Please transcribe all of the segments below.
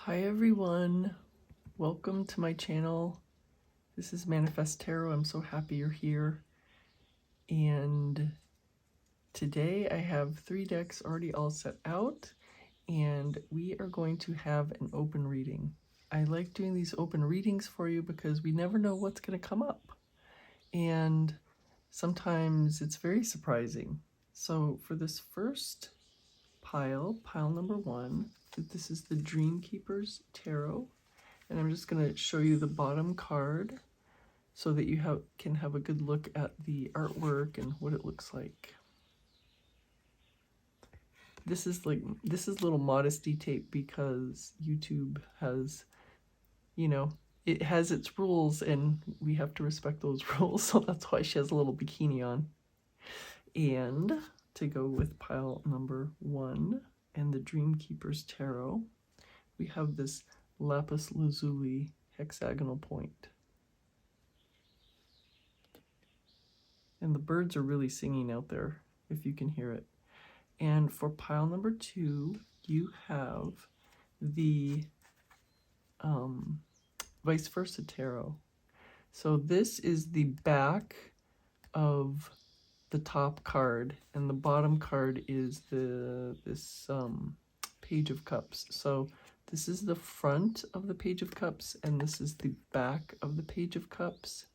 Hi everyone, welcome to my channel. This is Manifest Tarot. I'm so happy you're here. And today I have 3 decks already all set out, and we are going to have an open reading. I like doing these open readings for you because we never know what's going to come up. And sometimes it's very surprising. So for this first pile number 1, this is the Dreamkeepers Tarot. And I'm just going to show you the bottom card so that you can have a good look at the artwork and what it looks like. This is little modesty tape because YouTube has, it has its rules and we have to respect those rules. So that's why she has a little bikini on. And to go with pile number 1 and the Dreamkeepers Tarot, we have this lapis lazuli hexagonal point. And the birds are really singing out there, if you can hear it. And for pile number 2, you have the Viceversa Tarot. So this is the back of the top card, and the bottom card is this Page of Cups. So this is the front of the Page of Cups, and this is the back of the Page of Cups,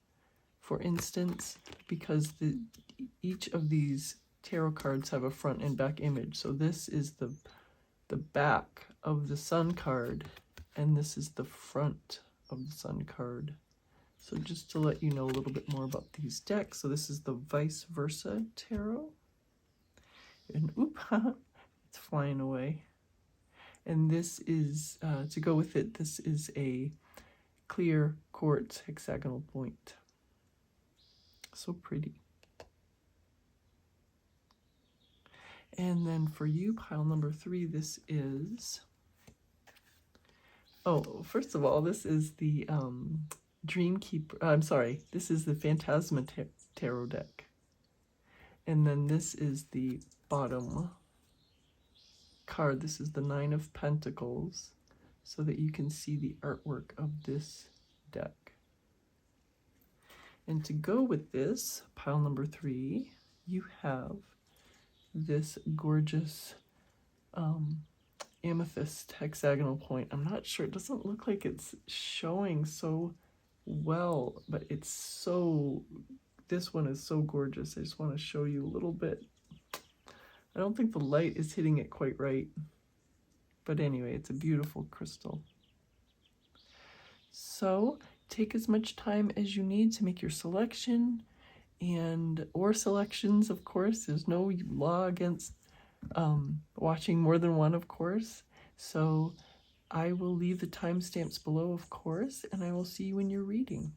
for instance, because each of these tarot cards have a front and back image. So this is the back of the Sun card, and this is the front of the Sun card. So just to let you know a little bit more about these decks. So this is the Viceversa Tarot. And oop, it's flying away. And this is, to go with it, this is a clear quartz hexagonal point. So pretty. And then for you, pile number 3, this is, first of all, this is the this is the Phantasma tarot deck. And then this is the bottom card. This is the 9 of Pentacles, so that you can see the artwork of this deck. And to go with this, pile number 3, you have this gorgeous amethyst hexagonal point. I'm not sure, it doesn't look like it's showing so well, but it's so, this one is so gorgeous. I just want to show you a little bit. I don't think the light is hitting it quite right, but anyway, it's a beautiful crystal. So take as much time as you need to make your selection, or selections, of course. There's no law against watching more than one, of course. So I will leave the timestamps below, of course, and I will see you in your reading.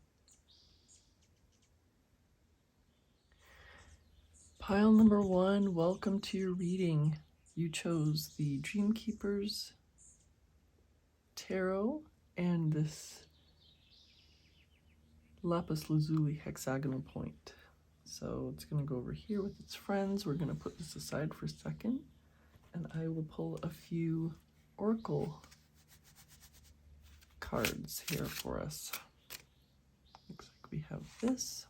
Pile number 1, welcome to your reading. You chose the Dreamkeepers Tarot and this lapis lazuli hexagonal point. So it's going to go over here with its friends. We're going to put this aside for a second, and I will pull a few oracle cards here for us. Looks like we have this.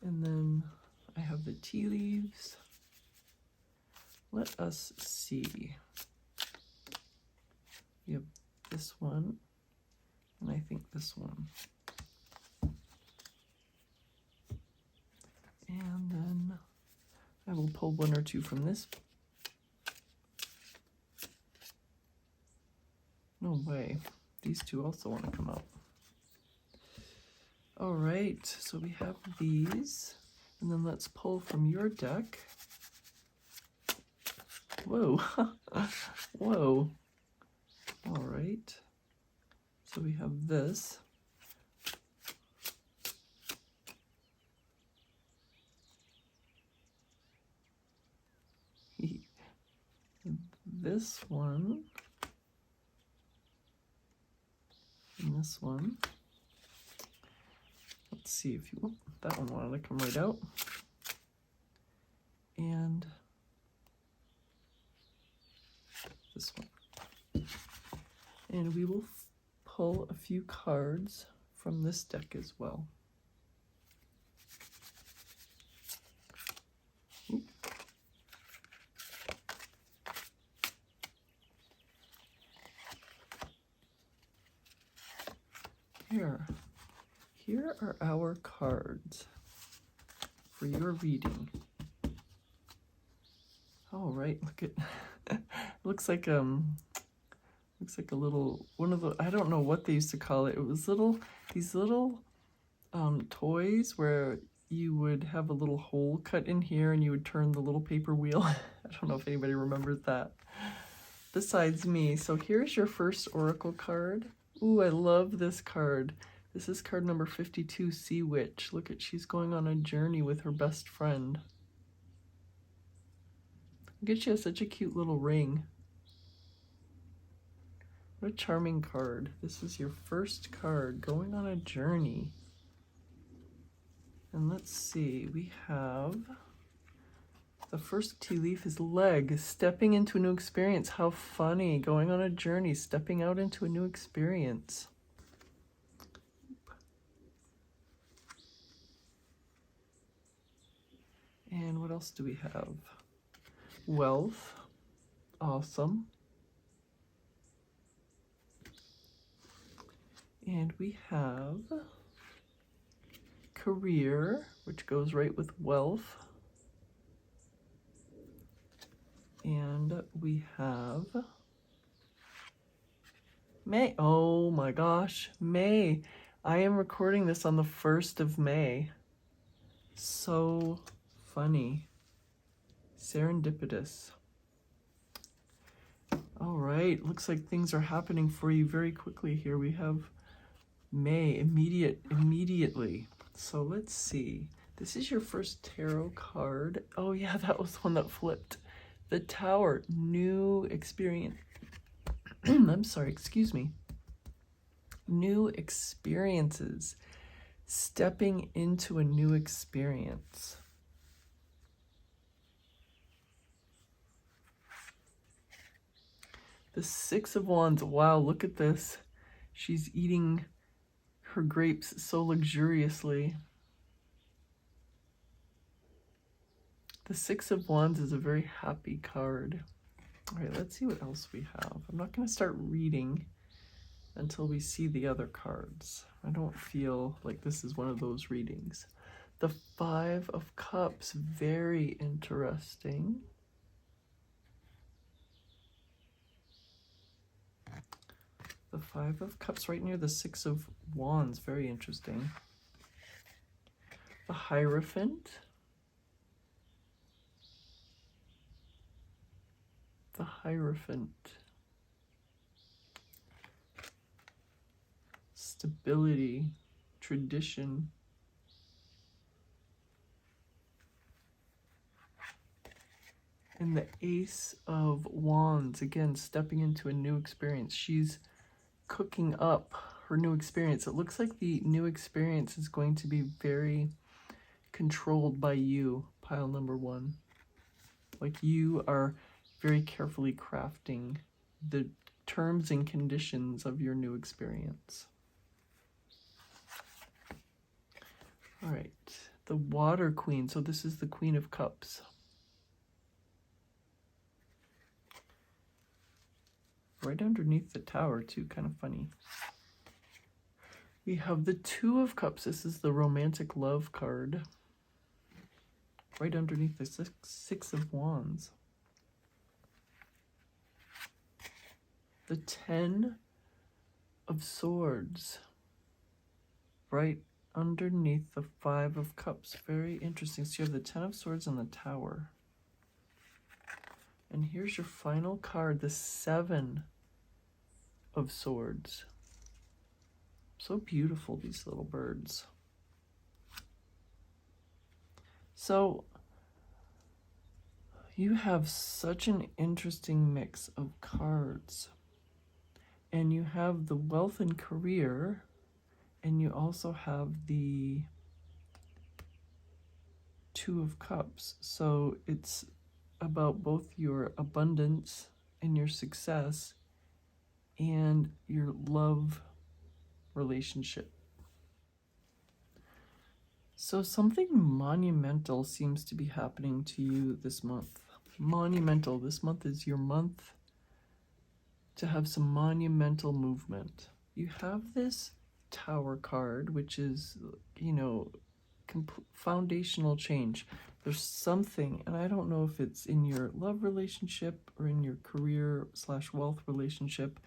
And then I have the tea leaves. Let us see. We have this one, and I think this one. And then I will pull 1 or 2 from this. No way. These 2 also want to come out. All right, so we have these. And then let's pull from your deck. Whoa. Whoa. All right. So we have this. This one. And this one. Let's see if you, that one wanted to come right out. And this one. And we will pull a few cards from this deck as well. Oop. Here are our cards for your reading. All right, look at looks like a little one of the, I don't know what they used to call it. It was these little toys where you would have a little hole cut in here and you would turn the little paper wheel. I don't know if anybody remembers that besides me. So here's your first oracle card. Ooh, I love this card. This is card number 52, Sea Witch. Look at, she's going on a journey with her best friend. Look at, she has such a cute little ring. What a charming card. This is your first card, going on a journey. And let's see, we have the first tea leaf is leg, stepping into a new experience. How funny, going on a journey, stepping out into a new experience. And what else do we have? Wealth, awesome. And we have career, which goes right with wealth. And we have May. Oh my gosh, May. I am recording this on the 1st of May. So funny. Serendipitous. All right, looks like things are happening for you very quickly here. We have May, immediately. So let's see. This is your first tarot card. Oh yeah, that was the one that flipped. The Tower, new experience. I'm sorry, excuse me. New experiences. Stepping into a new experience. The Six of Wands. Wow, look at this. She's eating her grapes so luxuriously. The Six of Wands is a very happy card. All right, let's see what else we have. I'm not going to start reading until we see the other cards. I don't feel like this is one of those readings. The Five of Cups, very interesting. The Five of Cups right near the Six of Wands, very interesting. The Hierophant. The Hierophant. Stability, tradition. And the Ace of Wands, again, stepping into a new experience. She's cooking up her new experience. It looks like the new experience is going to be very controlled by you, pile number one. Like you are very carefully crafting the terms and conditions of your new experience. All right, the Water Queen. So this is the Queen of Cups. Right underneath the Tower too, kind of funny. We have the Two of Cups. This is the romantic love card. Right underneath the Six of Wands. The Ten of Swords. Right underneath the Five of Cups. Very interesting. So you have the Ten of Swords and the Tower. And here's your final card, the Seven of Swords. So beautiful, these little birds. So you have such an interesting mix of cards. And you have the wealth and career, and you also have the Two of Cups. So it's about both your abundance and your success and your love relationship. So something monumental seems to be happening to you this month. Monumental. This month is your month to have some monumental movement. You have this Tower card, which is, you know, foundational change. There's something, and I don't know if it's in your love relationship or in your career / wealth relationship.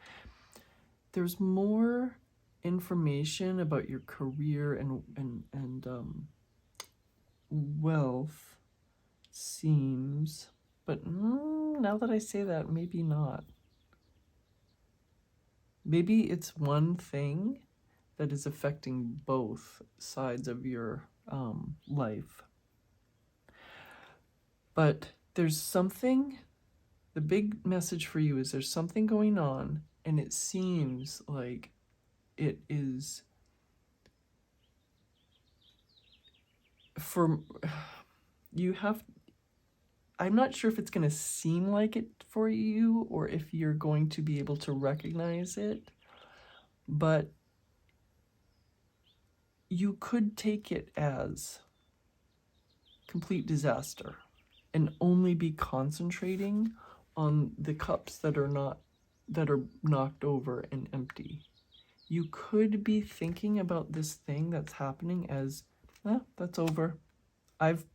There's more information about your career and wealth seems, but now that I say that, maybe not. Maybe it's one thing that is affecting both sides of your life. But there's something, the big message for you is there's something going on, and it seems like it is for you have, I'm not sure if it's going to seem like it for you or if you're going to be able to recognize it, but you could take it as complete disaster and only be concentrating on the cups that are knocked over and empty. You could be thinking about this thing that's happening as, that's over. I've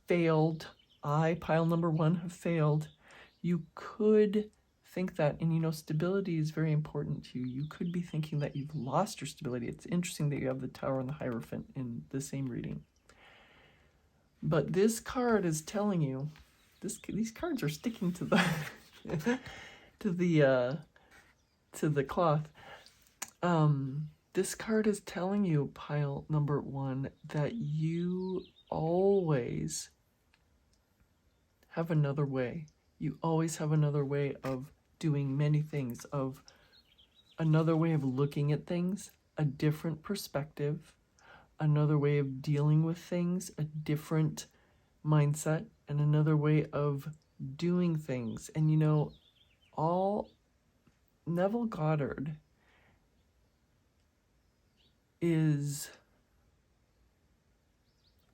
failed. I, pile number one, have failed. You could think that, and you know, stability is very important to you. You could be thinking that you've lost your stability. It's interesting that you have the Tower and the Hierophant in the same reading. But this card is telling you, these cards are sticking to the to the cloth. This card is telling you, pile number one, that you always have another way. You always have another way of doing many things, of another way of looking at things, a different perspective, another way of dealing with things, a different mindset, and another way of doing things. And you know, Neville Goddard is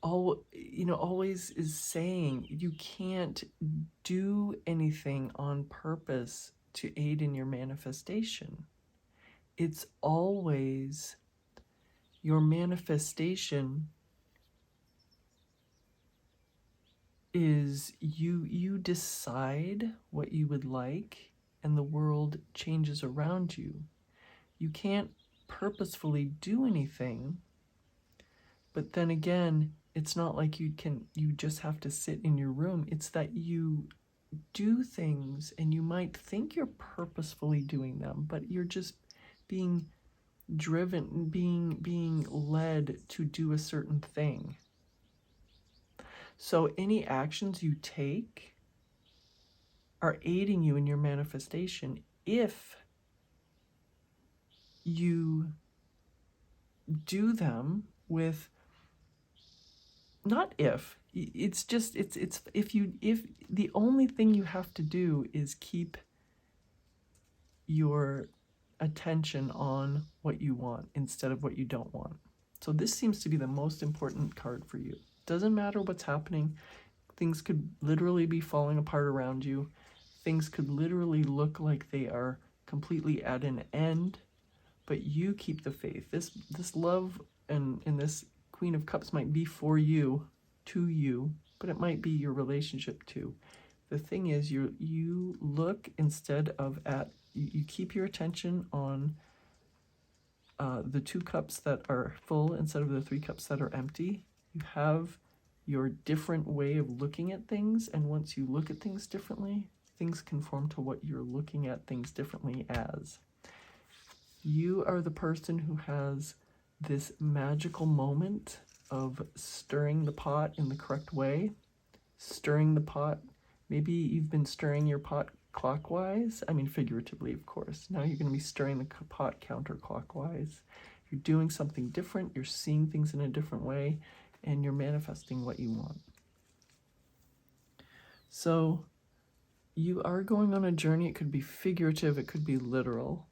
always is saying you can't do anything on purpose to aid in your manifestation. It's always your manifestation is you decide what you would like, and the world changes around you. You can't purposefully do anything, but then again, it's not like you just have to sit in your room. It's that you do things, and you might think you're purposefully doing them, but you're just being driven, being led to do a certain thing. So any actions you take are aiding you in your manifestation if you do them with, not if, it's just, it's if the only thing you have to do is keep your attention on what you want instead of what you don't want. So this seems to be the most important card for you. Doesn't matter what's happening. Things could literally be falling apart around you. Things could literally look like they are completely at an end, but you keep the faith. This love and this Queen of Cups might be for you, to you, but it might be your relationship too. The thing is, you look instead of at, you keep your attention on the 2 cups that are full instead of the 3 cups that are empty. You have your different way of looking at things, and once you look at things differently, things conform to what you're looking at things differently as. You are the person who has this magical moment of stirring the pot in the correct way. Stirring the pot. Maybe you've been stirring your pot clockwise. I mean, figuratively, of course. Now you're going to be stirring the pot counterclockwise. You're doing something different. You're seeing things in a different way, and you're manifesting what you want. So you are going on a journey. It could be figurative, it could be literal,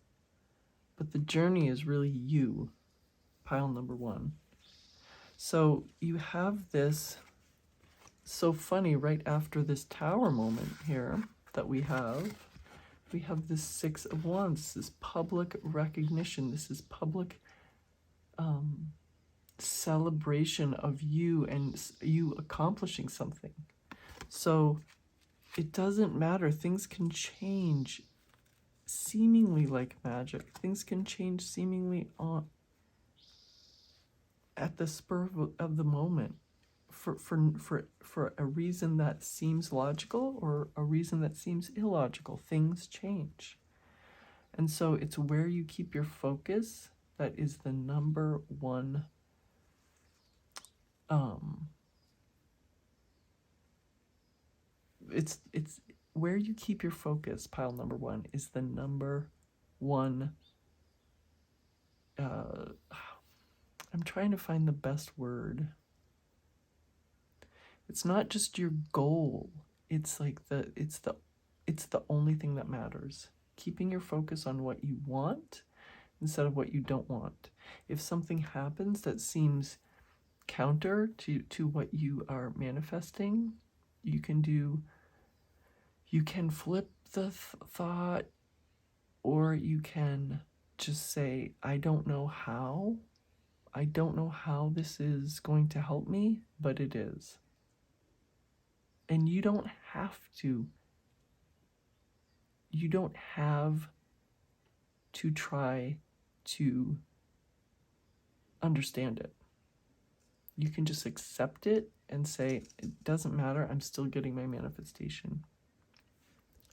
but the journey is really you, pile number 1. So you have this, so funny, right after this tower moment here that we have this 6 of Wands, this public recognition, this is public celebration of you and you accomplishing something. So it doesn't matter. Things can change seemingly like magic. Things can change seemingly at the spur of the moment for a reason that seems logical or a reason that seems illogical. Things change. And so it's where you keep your focus that is the number one it's where you keep your focus, pile number 1, is the number one I'm trying to find the best word. It's not just your goal. It's like it's the only thing that matters. Keeping your focus on what you want instead of what you don't want. If something happens that seems counter to what you are manifesting, you can flip the thought, or you can just say, I don't know how this is going to help me, but it is. And you don't have to try to understand it. You can just accept it and say, it doesn't matter, I'm still getting my manifestation.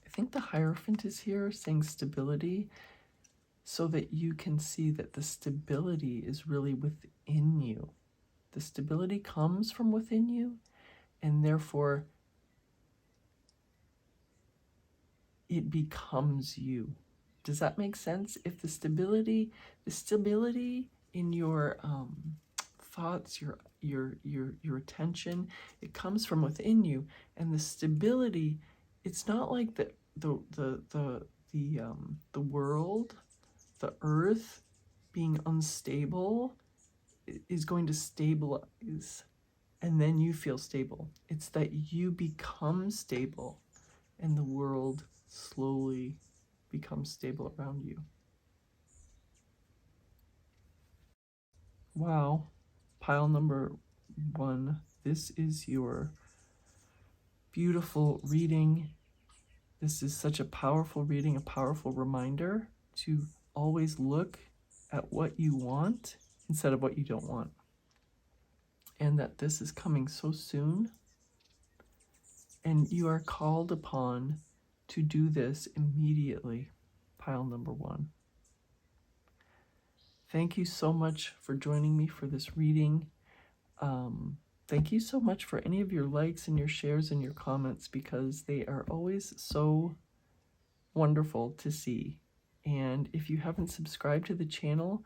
I think the Hierophant is here saying stability, so that you can see that the stability is really within you. The stability comes from within you, and therefore it becomes you. Does that make sense? If the stability in your thoughts, your attention, it comes from within you, and the stability, it's not like the world, the earth being unstable is going to stabilize and then you feel stable. It's that you become stable and the world slowly becomes stable around you. Wow, pile number 1, this is your beautiful reading. This is such a powerful reading, a powerful reminder to always look at what you want instead of what you don't want. And that this is coming so soon. And you are called upon to do this immediately, pile number 1. Thank you so much for joining me for this reading. Thank you so much for any of your likes and your shares and your comments, because they are always so wonderful to see. And if you haven't subscribed to the channel,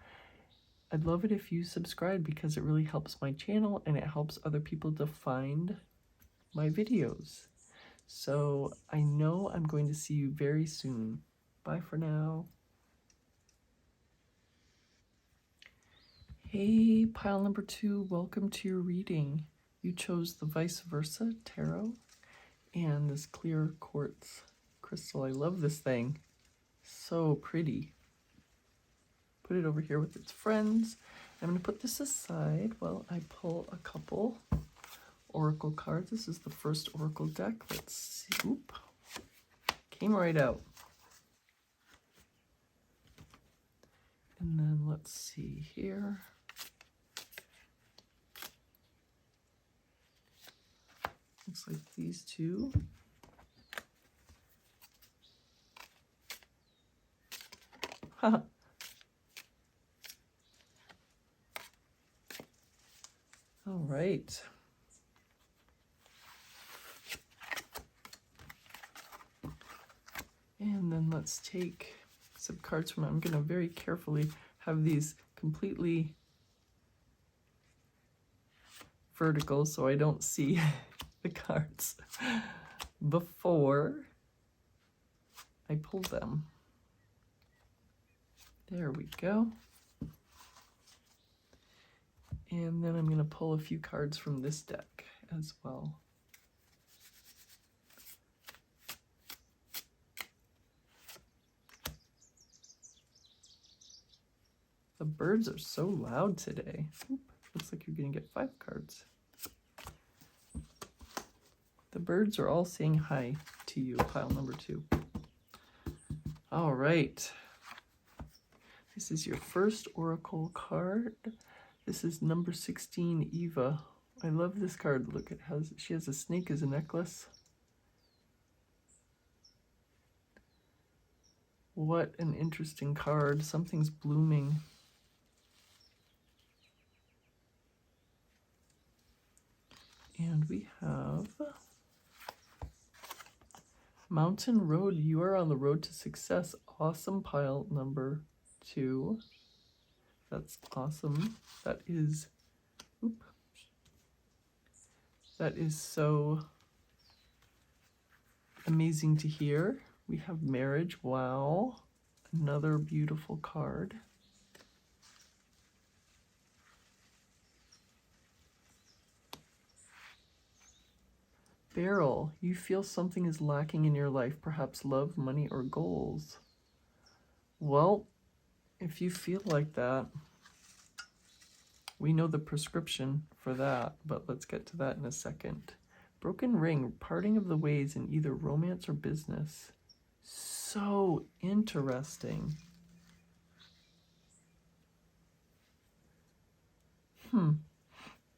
I'd love it if you subscribe, because it really helps my channel and it helps other people to find my videos. So I know I'm going to see you very soon. Bye for now. Hey, pile number 2, welcome to your reading. You chose the Viceversa Tarot and this clear quartz crystal. I love this thing. So pretty. Put it over here with its friends. I'm going to put this aside while I pull a couple oracle cards. This is the first oracle deck. Let's see. Oop. Came right out. And then let's see here. Looks like these two. Haha. All right. And then let's take some cards from it. I'm going to very carefully have these completely vertical so I don't see the cards before I pulled them. There we go. And then I'm going to pull a few cards from this deck as well. The birds are so loud today. Oop, looks like you're going to get 5 cards. The birds are all saying hi to you, pile number 2. All right. This is your first oracle card. This is number 16, Eva. I love this card. Look, she has a snake as a necklace. What an interesting card. Something's blooming. And we have Mountain Road. You are on the road to success. Awesome, pile number 2. That's awesome. That is, that is so amazing to hear. We have marriage. Wow. Another beautiful card. Beryl, you feel something is lacking in your life, perhaps love, money, or goals. Well, if you feel like that, we know the prescription for that, but let's get to that in a second. Broken ring, parting of the ways in either romance or business. So interesting.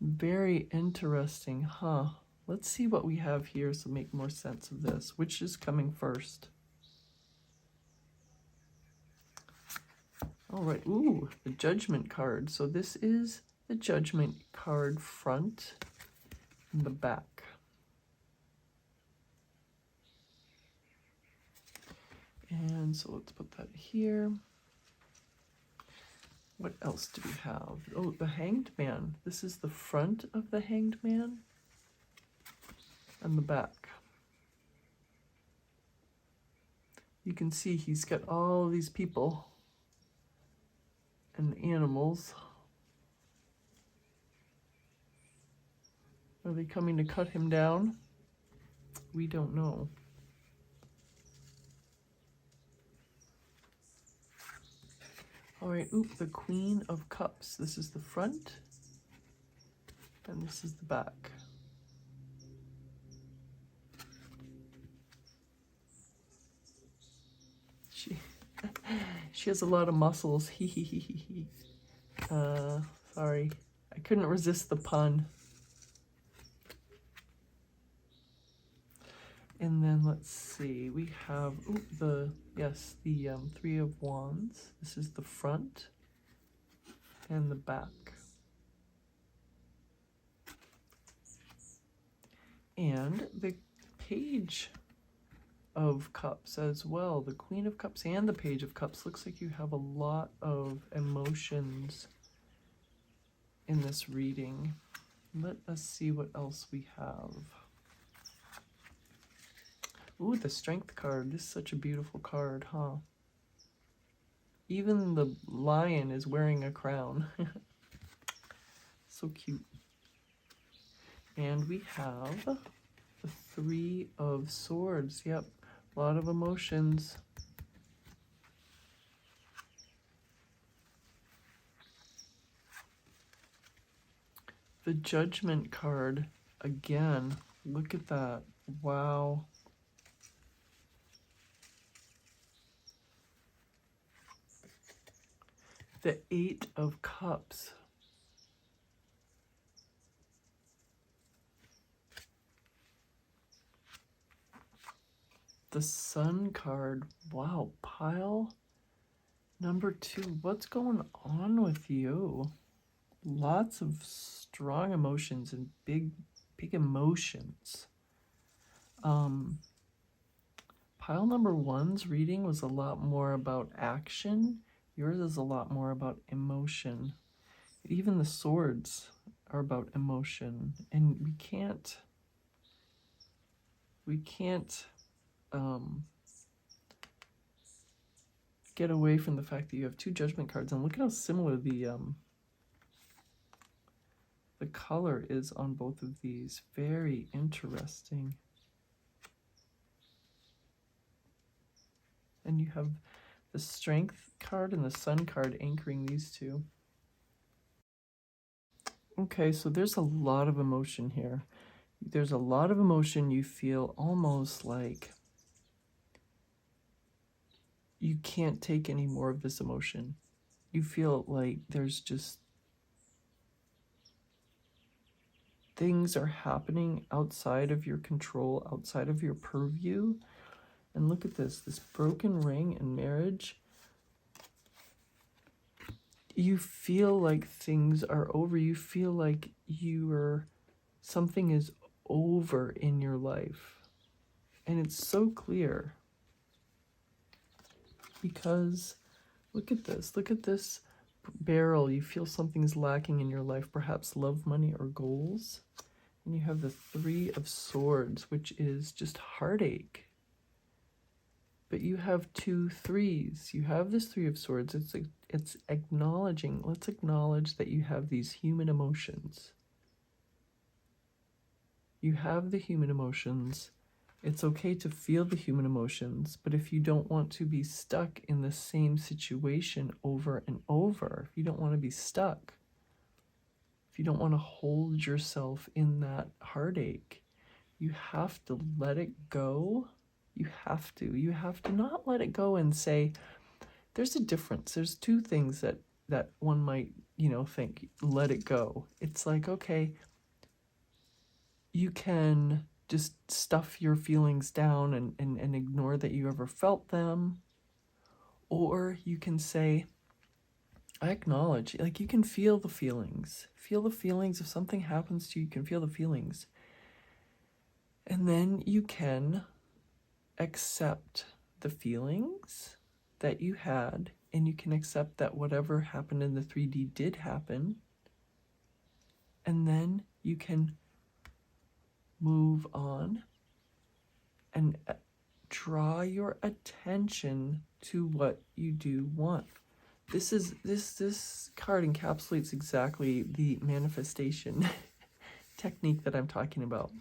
Very interesting, huh? Let's see what we have here so make more sense of this. Which is coming first? All right, ooh, the Judgment card. So this is the Judgment card front and the back. And so let's put that here. What else do we have? Oh, the Hanged Man. This is the front of the Hanged Man and the back. You can see he's got all these people and animals. Are they coming to cut him down? We don't know. All right, the Queen of Cups. This is the front, and this is the back. She has a lot of muscles. Sorry, I couldn't resist the pun. And then let's see, we have the Three of Wands. This is the front and the back. And the Page of Cups as well. The Queen of Cups and the Page of Cups. Looks like you have a lot of emotions in this reading. Let us see what else we have. Ooh, the Strength card. This is such a beautiful card, huh? Even the lion is wearing a crown. So cute. And we have the Three of Swords. Yep, a lot of emotions. The Judgment card again. Look at that. Wow. The Eight of Cups. The Sun card. Wow, pile number 2. What's going on with you? Lots of strong emotions and big emotions. Pile number 1's reading was a lot more about action. Yours is a lot more about emotion. Even the swords are about emotion, and we can't get away from the fact that you have two Judgment cards, and look at how similar the color is on both of these. Very interesting. And you have the Strength card and the Sun card anchoring these two. Okay, so there's a lot of emotion here. There's a lot of emotion. You feel almost like you can't take any more of this emotion. You feel like there's just things are happening outside of your control, outside of your purview. And look at this broken ring and marriage. You feel like things are over. You feel like something is over in your life. And it's so clear. Because look at this barrel. You feel something's lacking in your life, perhaps love, money, or goals. And you have the Three of Swords, which is just heartache. But you have two threes. You have this Three of Swords. It's acknowledging. Let's acknowledge that you have these human emotions. You have the human emotions. It's okay to feel the human emotions, but if you don't want to be stuck in the same situation over and over, if you don't want to be stuck, if you don't want to hold yourself in that heartache, you have to let it go. You have to not let it go and say, there's a difference. There's two things that one might, think, let it go. It's like, okay, you can just stuff your feelings down and ignore that you ever felt them. Or you can say, I acknowledge, like you can feel the feelings. Feel the feelings. If something happens to you, you can feel the feelings. And then you can accept the feelings that you had, and you can accept that whatever happened in the 3D did happen. And then you can move on and draw your attention to what you do want. This card encapsulates exactly the manifestation technique that I'm talking about.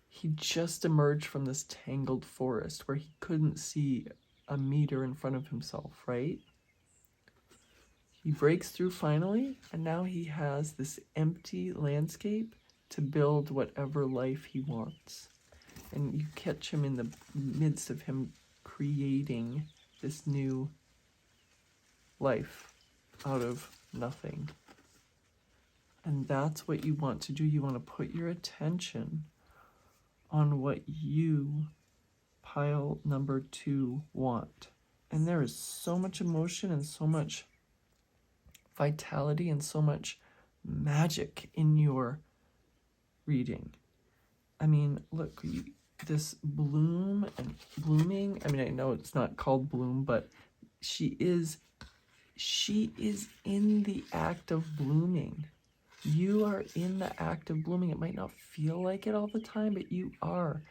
He just emerged from this tangled forest where he couldn't see a meter in front of himself, right? He breaks through finally, and now he has this empty landscape to build whatever life he wants. And you catch him in the midst of him creating this new life out of nothing. And that's what you want to do. You want to put your attention on what you, pile number 2, want. And there is so much emotion and so much vitality and so much magic in your reading. I mean, look, this bloom and blooming. I mean, I know it's not called bloom, but she is in the act of blooming. You are in the act of blooming. It might not feel like it all the time, but you are.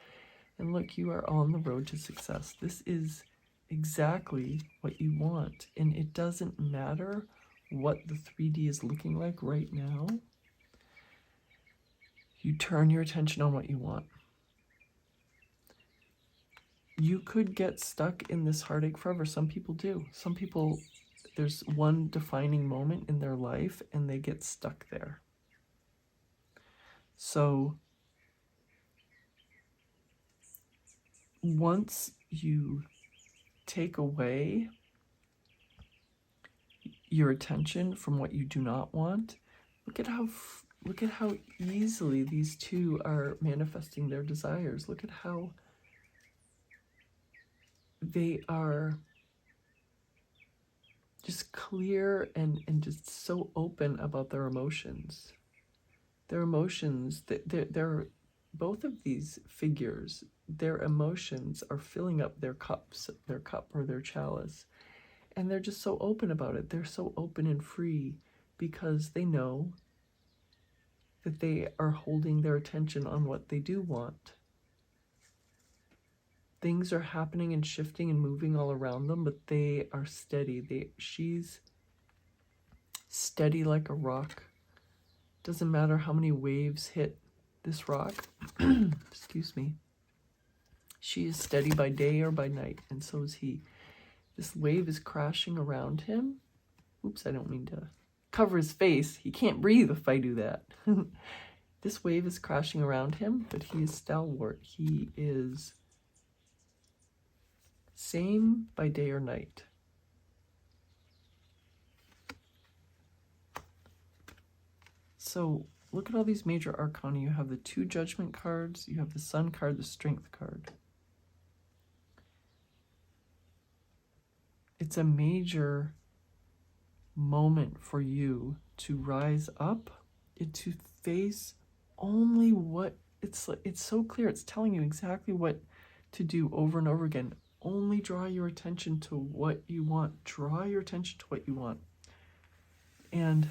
And look, you are on the road to success. This is exactly what you want. And it doesn't matter what the 3D is looking like right now. You turn your attention on what you want. You could get stuck in this heartache forever. Some people do. Some people, there's one defining moment in their life and they get stuck there. So once you take away your attention from what you do not want, look at how easily these two are manifesting their desires. Look at how they are just clear and just so open about their emotions. Their emotions, they're both of these figures, their emotions are filling up their cup or their chalice. And they're just so open about it. They're so open and free because they know that they are holding their attention on what they do want. things are happening and shifting and moving all around them, but they are steady. She's steady like a rock. Doesn't matter how many waves hit this rock. Excuse me. She is steady by day or by night, and so is he. This wave is crashing around him. Oops, I don't mean to cover his face. He can't breathe if I do that. This wave is crashing around him, but he is stalwart. He is same by day or night. So look at all these major arcana. You have the 2 judgment cards, you have the sun card, the strength card. It's a major moment for you to rise up and to face only what it's so clear. It's telling you exactly what to do over and over again. Only draw your attention to what you want. Draw your attention to what you want. And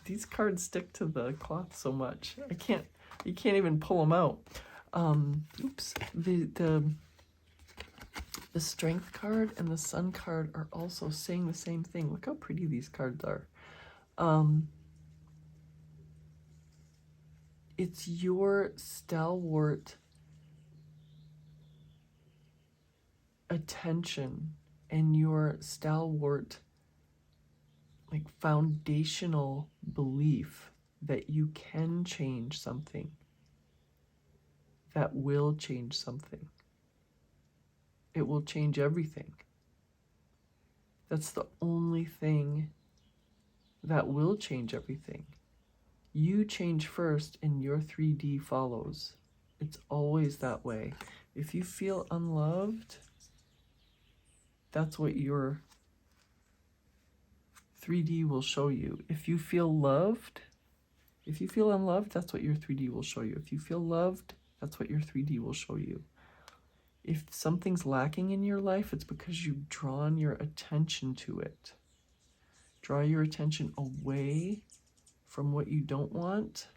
these cards stick to the cloth so much. You can't even pull them out. Oops. The strength card and the sun card are also saying the same thing. Look how pretty these cards are. It's your stalwart attention and your stalwart, like, foundational belief that you can change something, that will change something. It will change everything. That's the only thing that will change everything. You change first and your 3D follows. It's always that way. If you feel unloved, that's what your 3D will show you. If you feel loved, if you feel unloved, that's what your 3D will show you. If you feel loved, that's what your 3D will show you. If something's lacking in your life, it's because you've drawn your attention to it. Draw your attention away from what you don't want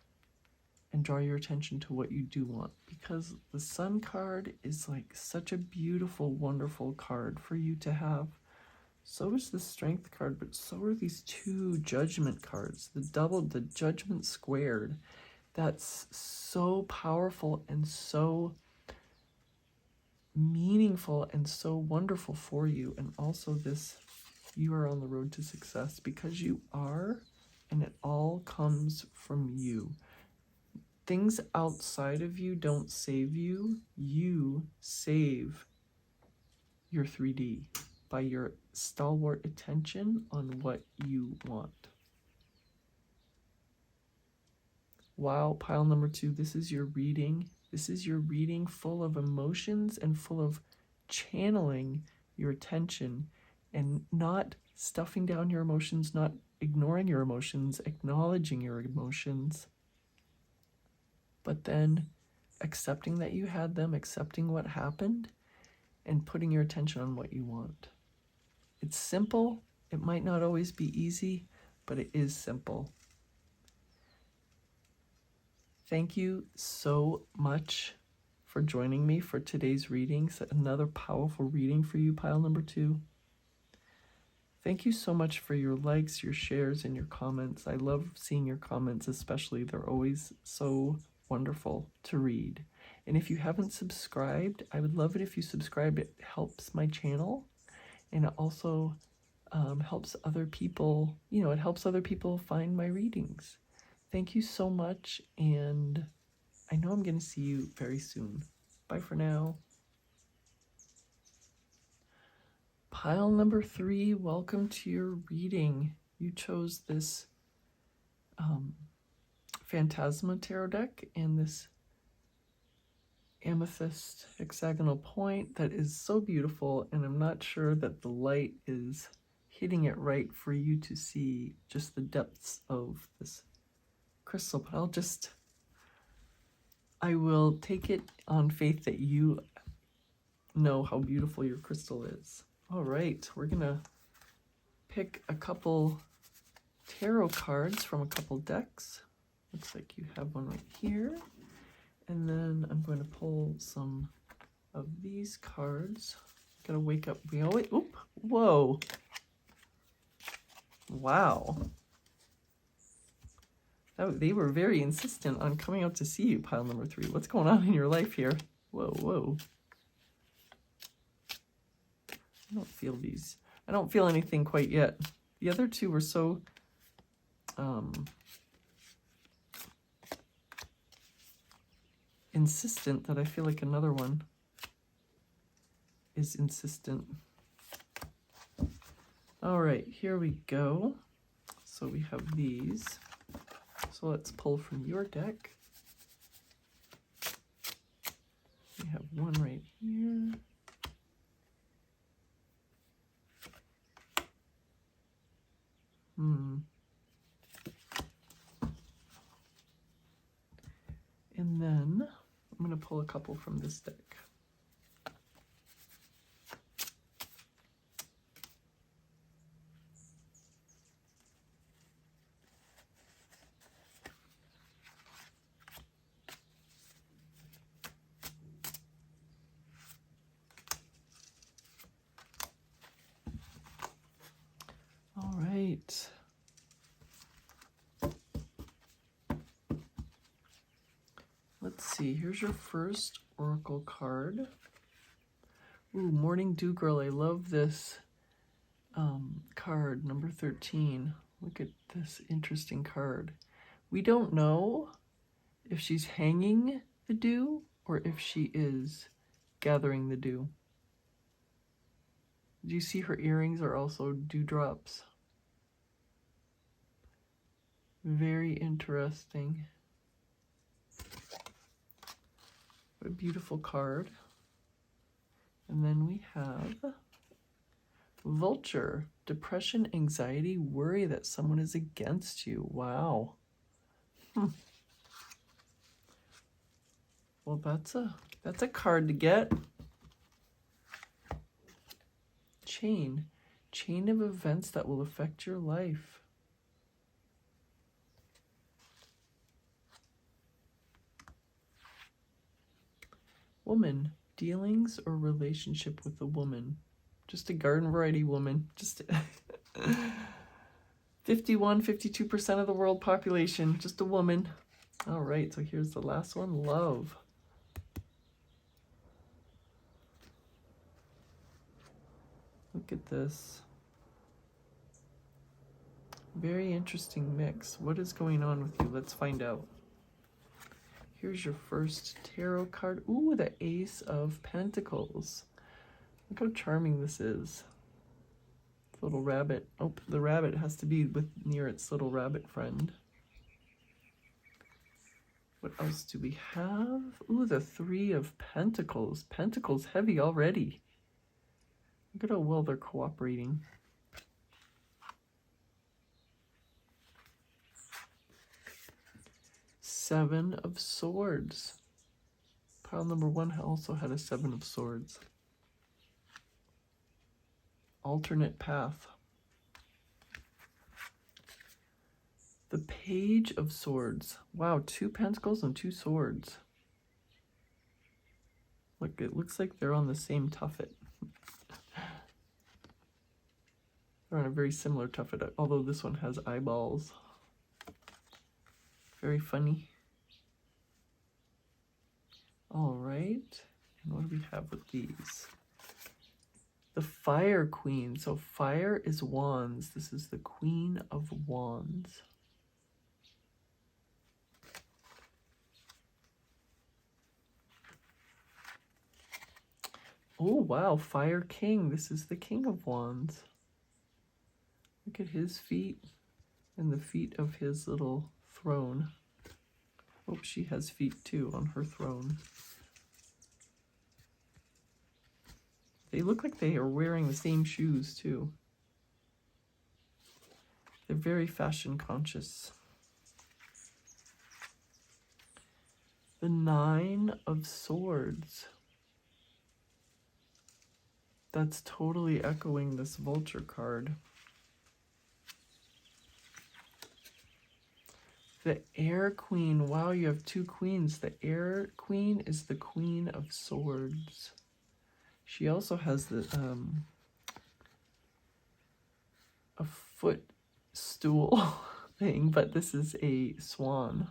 and draw your attention to what you do want. Because the Sun card is like such a beautiful, wonderful card for you to have. So is the Strength card, but so are these 2 Judgment cards. The Judgment squared. That's so powerful and so meaningful and so wonderful for you. And also this, you are on the road to success because you are, and it all comes from you. Things outside of you don't save you. You save your 3D by your stalwart attention on what you want. Wow, pile number 2, this is your reading. This is your reading full of emotions and full of channeling your attention and not stuffing down your emotions, not ignoring your emotions, acknowledging your emotions, but then accepting that you had them, accepting what happened, and putting your attention on what you want. It's simple. It might not always be easy, but it is simple. Thank you so much for joining me for today's readings. Another powerful reading for you, pile number 2. Thank you so much for your likes, your shares, and your comments. I love seeing your comments, especially. They're always so wonderful to read. And if you haven't subscribed, I would love it if you subscribe. It helps my channel, and it also helps other people, it helps other people find my readings. Thank you so much, and I know I'm going to see you very soon. Bye for now. Pile number 3, welcome to your reading. You chose this Phantasma tarot deck and this amethyst hexagonal point that is so beautiful, and I'm not sure that the light is hitting it right for you to see just the depths of this crystal, but I will take it on faith that you know how beautiful your crystal is. All right, we're gonna pick a couple tarot cards from a couple decks. Looks like you have one right here. And then I'm going to pull some of these cards. Gotta wake up. We always, oop, whoa. Wow. They were very insistent on coming out to see you, pile number 3. What's going on in your life here? Whoa, whoa. I don't feel these. I don't feel anything quite yet. The other two were so insistent that I feel like another one is insistent. All right, here we go. So we have these. So let's pull from your deck. We have one right here. And then I'm going to pull a couple from this deck. All right. Let's see, here's your first oracle card. Ooh, Morning Dew Girl, I love this card, number 13. Look at this interesting card. We don't know if she's hanging the dew or if she is gathering the dew. Do you see her earrings are also dewdrops? Very interesting. What a beautiful card. And then we have Vulture, depression, anxiety, worry that someone is against you. Wow. Well, that's a card to get. Chain of events that will affect your life. Woman, dealings or relationship with a woman. Just a garden variety woman. Just 52% of the world population. Just a woman. All right, so here's the last one. Love. Look at this. Very interesting mix. What is going on with you? Let's find out. Here's your first tarot card. Ooh, the Ace of Pentacles. Look how charming this is. Little rabbit. Oh, the rabbit has to be near its little rabbit friend. What else do we have? Ooh, the Three of Pentacles. Pentacles heavy already. Look at how well they're cooperating. Seven of Swords. Pile number 1 also had a 7 of Swords. Alternate path. The Page of Swords. Wow, 2 pentacles and 2 swords. Look, it looks like they're on the same tuffet. They're on a very similar tuffet, although this one has eyeballs. Very funny. All right, and what do we have with these? The Fire Queen. So fire is wands. This is the Queen of Wands. Oh, wow, Fire King. This is the King of Wands. Look at his feet and the feet of his little throne. Oh, she has feet too on her throne. They look like they are wearing the same shoes too. They're very fashion conscious. The Nine of Swords. That's totally echoing this Vulture card. The Air Queen. Wow, you have 2 queens. The Air Queen is the Queen of Swords. She also has the a footstool thing, but this is a swan.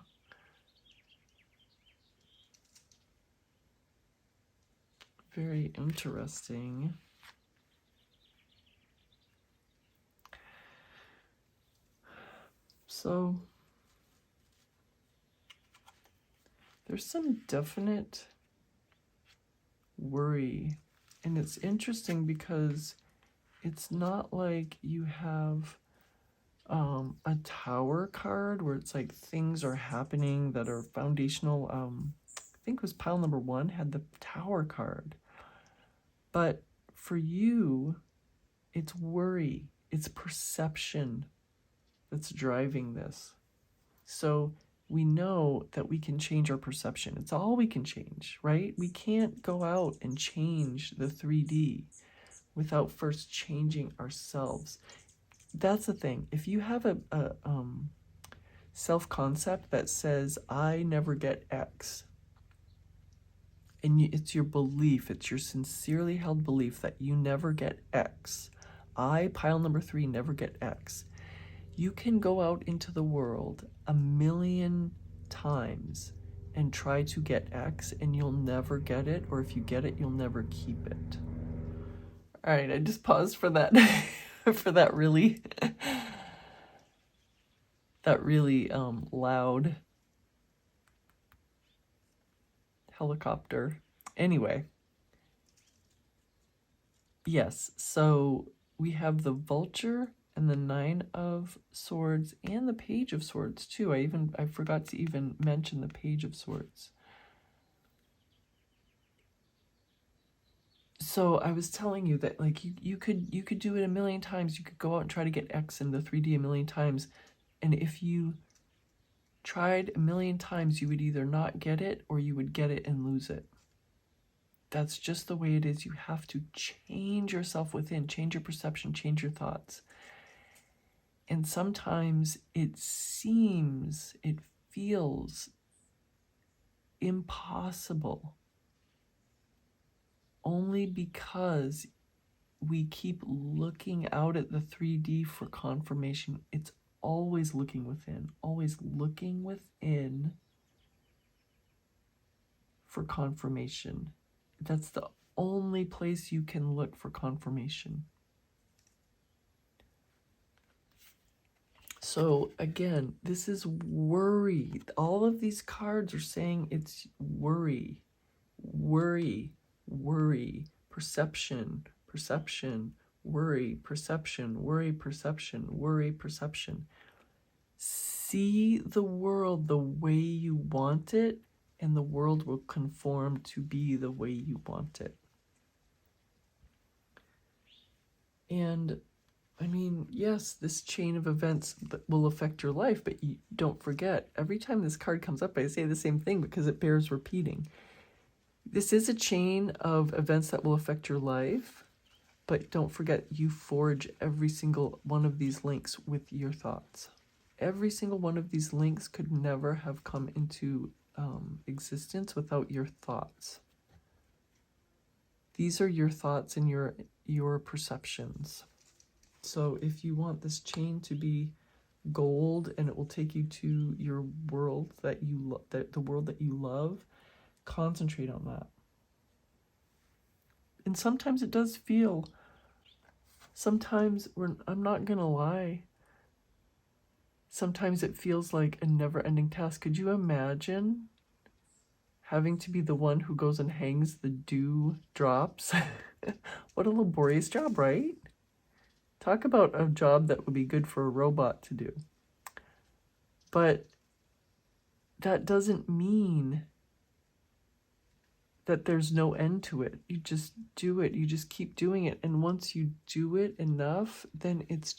Very interesting. So there's some definite worry, and it's interesting because it's not like you have a tower card where it's like things are happening that are foundational. I think it was pile number 1 had the tower card. But for you, it's worry, it's perception that's driving this. So we know that we can change our perception. It's all we can change, right? We can't go out and change the 3D without first changing ourselves. That's the thing. If you have a self-concept that says, I never get X, and it's your belief, it's your sincerely held belief that you never get X, I, pile number 3, never get X, you can go out into the world 1,000,000 times and try to get X, and you'll never get it, or if you get it, you'll never keep it. All right, I just paused for that for that really loud helicopter. Anyway, yes, so we have the vulture and the 9 of Swords and the Page of Swords too. I forgot to even mention the Page of Swords. So I was telling you that like you could do it 1,000,000 times. You could go out and try to get X in the 3D 1,000,000 times, and if you tried 1,000,000 times, you would either not get it or you would get it and lose it. That's just the way it is. You have to change yourself within, change your perception, change your thoughts. And sometimes it feels impossible only because we keep looking out at the 3D for confirmation. It's always looking within for confirmation. That's the only place you can look for confirmation. So again, this is worry. All of these cards are saying it's worry, worry, worry, perception, perception, worry, perception, worry, perception, worry, perception. See the world the way you want it, and the world will conform to be the way you want it. And I mean, yes, this chain of events will affect your life, but you don't forget, every time this card comes up, I say the same thing because it bears repeating. This is a chain of events that will affect your life, but don't forget, you forge every single one of these links with your thoughts. Every single one of these links could never have come into existence without your thoughts. These are your thoughts and your perceptions. So if you want this chain to be gold and it will take you to your world the world that you love, concentrate on that. And sometimes it does feel, I'm not gonna lie, sometimes it feels like a never-ending task. Could you imagine having to be the one who goes and hangs the dew drops? What a laborious job, right? Talk about a job that would be good for a robot to do. But that doesn't mean that there's no end to it. You just do it. You just keep doing it. And once you do it enough, then it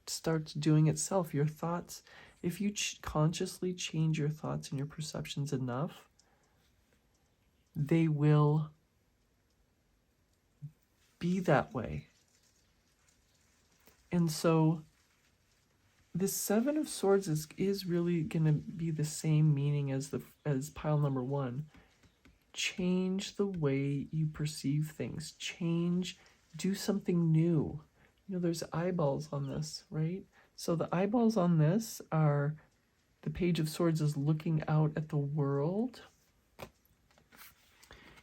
starts doing itself. Your thoughts, if you consciously change your thoughts and your perceptions enough, they will be that way. And so this 7 of Swords is really going to be the same meaning as pile number 1. change the way you perceive things. Change, do something new. You know, there's eyeballs on this, right? So the eyeballs on this are the Page of Swords is looking out at the world.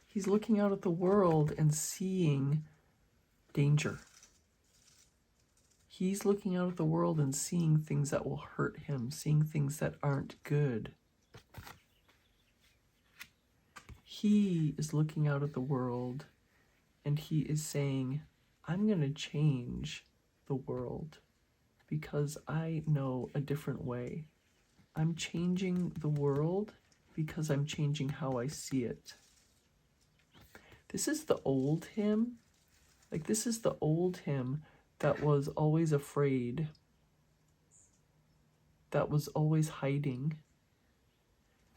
He's looking out at the world and seeing danger. He's looking out at the world and seeing things that will hurt him, seeing things that aren't good. He is looking out at the world and he is saying, I'm going to change the world because I know a different way. I'm changing the world because I'm changing how I see it. This is the old him. Like, this is the old him that was always afraid, that was always hiding.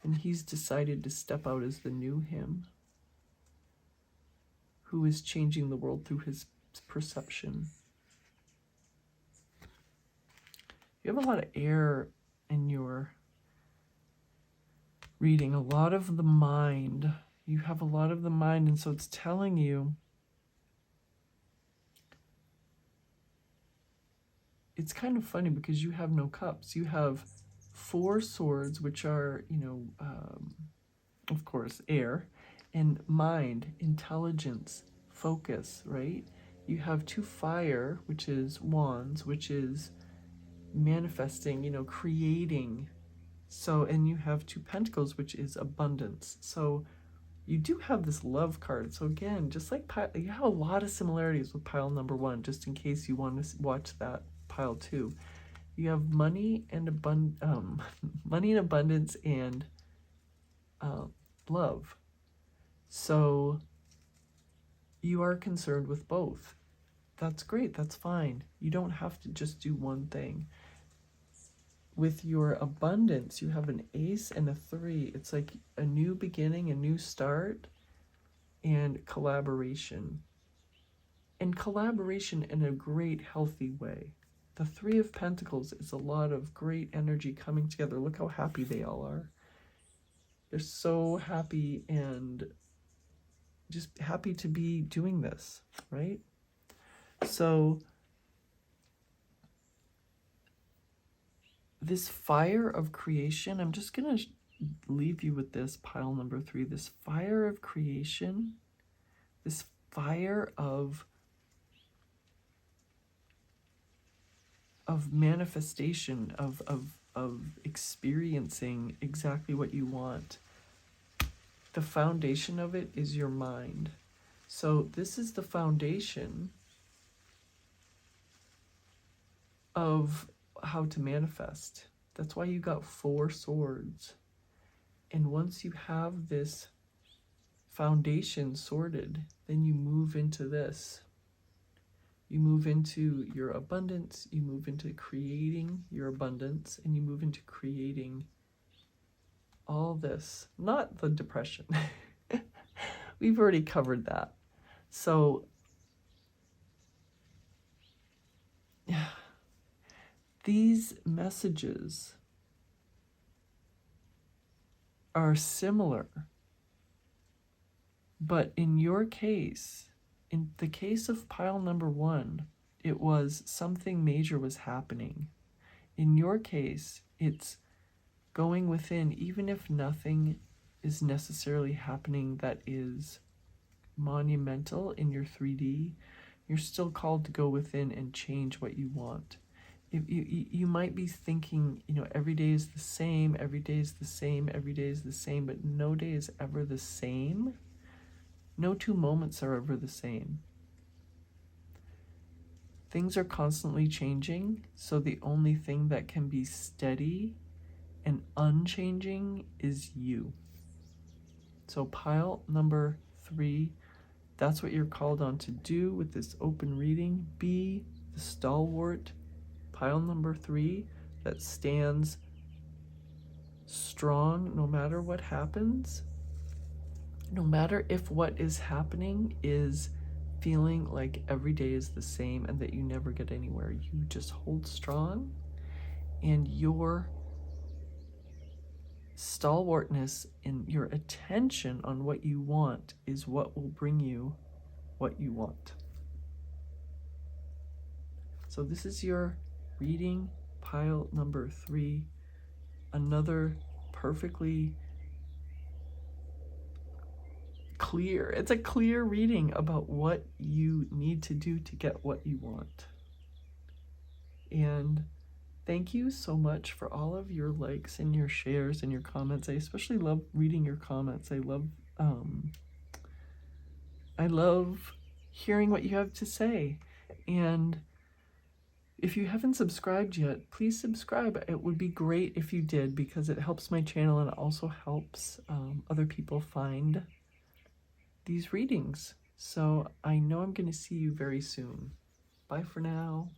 And he's decided to step out as the new him, who is changing the world through his perception. You have a lot of air in your reading, a lot of the mind. You have a lot of the mind, and so it's telling you, it's kind of funny because you have no cups. You have 4 swords, which are, of course, air, and mind, intelligence, focus, right? You have 2 fire, which is wands, which is manifesting, creating. So, and you have 2 pentacles, which is abundance. So you do have this love card. So again, just like you have a lot of similarities with pile number 1, just in case you want to watch that pile 2. You have money and money and abundance and love. So you are concerned with both. That's great. That's fine. You don't have to just do one thing. With your abundance, you have an ace and a 3. It's like a new beginning, a new start, and collaboration. And collaboration in a great, healthy way. The 3 of Pentacles is a lot of great energy coming together. Look how happy they all are. They're so happy and just happy to be doing this, right? So this fire of creation, I'm just going to leave you with this, pile number 3, this fire of creation, this fire of manifestation, of experiencing exactly what you want. The foundation of it is your mind. So this is the foundation of how to manifest. That's why you got 4 swords. And once you have this foundation sorted, then you move into this. You move into your abundance, you move into creating your abundance, and you move into creating all this. Not the depression. We've already covered that. So these messages are similar, but in your case, in the case of pile number 1, it was something major was happening. In your case, it's going within, even if nothing is necessarily happening that is monumental in your 3D, you're still called to go within and change what you want. If you might be thinking, every day is the same, every day is the same, every day is the same, but no day is ever the same. No 2 moments are ever the same. Things are constantly changing, so the only thing that can be steady and unchanging is you. So pile number 3, that's what you're called on to do with this open reading. Be the stalwart, pile number 3, that stands strong no matter what happens. No matter if what is happening is feeling like every day is the same and that you never get anywhere. You just hold strong, and your stalwartness and your attention on what you want is what will bring you what you want. So this is your reading pile number 3. Another perfectly clear, it's a clear reading about what you need to do to get what you want. And thank you so much for all of your likes and your shares and your comments. I especially love reading your comments. I love hearing what you have to say. And if you haven't subscribed yet, please subscribe. It would be great if you did, because it helps my channel and it also helps other people find these readings. So I know I'm going to see you very soon. Bye for now.